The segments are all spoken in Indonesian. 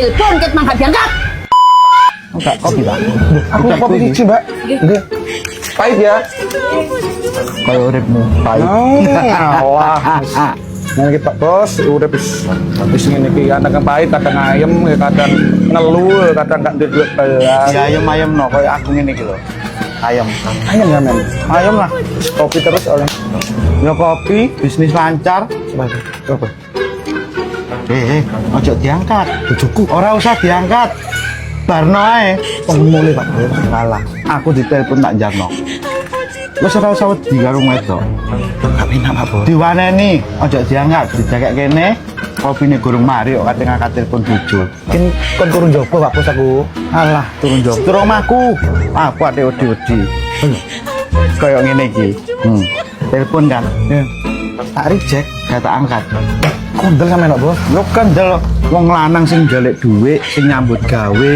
Telepon ket mangkat diangkat. Enggak kopi, Pak. Aku kopi siji, Mbak. Nggih. Pahit ya. Kayak uripmu pahit. Wah. Nah, iki Pak Bos, urip wis ngene iki kadang pahit, kadang ayem, kadang ngelu, kadang gak duwe belas. Ya ayam no kayak aku ngene iki lho. Ayam. Ayem ya, Men. Ayam lah. Kopi terus oleh. Ya kopi, bisnis lancar. Coba. Ojo diangkat. Bojoku. Ora usah diangkat. Barno ae. Mulai Pak. Kalah. Aku ditelepon tak jarno. Wis ora usah wedi karo wedok. Gak enak Pak Bos. Diwaneni, ojo diangkat, dijagek kene. Kopine gurung mari kok kate ngangkat telepon bojo. Mungkin kon turun jopo Pak Bos aku. Alah, turun jog. Turun omahku. Aku ade wedi-wedi. Kayak ngene iki. Telepon kan. Ya. Tak reject, gak tak angkat. Kondel sampe Pak Bos. Lo kan del wong lanang sing jalek dhuwit, sing nyambut gawe,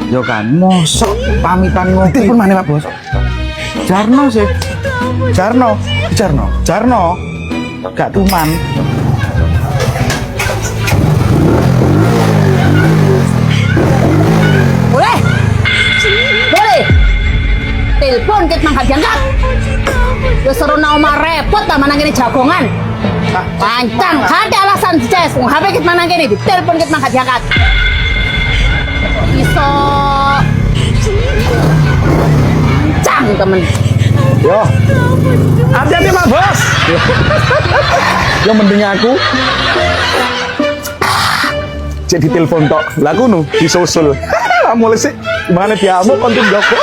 yo kan mosok pamitan ngopi. Telepon mana Pak Bos? Jarno sih. Jarno. Jarno. Jarno. Gak tuman. Boleh. Boleh. Telepon ket mangkat diangkat. Wis ora omah repot ta manang kene jagongan. Pancang, ada alasan ces. Wong HP ket manang kene ditelepon ket mangkat diangkat. Iso. Pancang temen. Yo. Hati-hati Pak Bos. Yo mending aku. Jadi telepon tok. Lah ngono disusul. Mulai sih gimana dia mau konten Joko.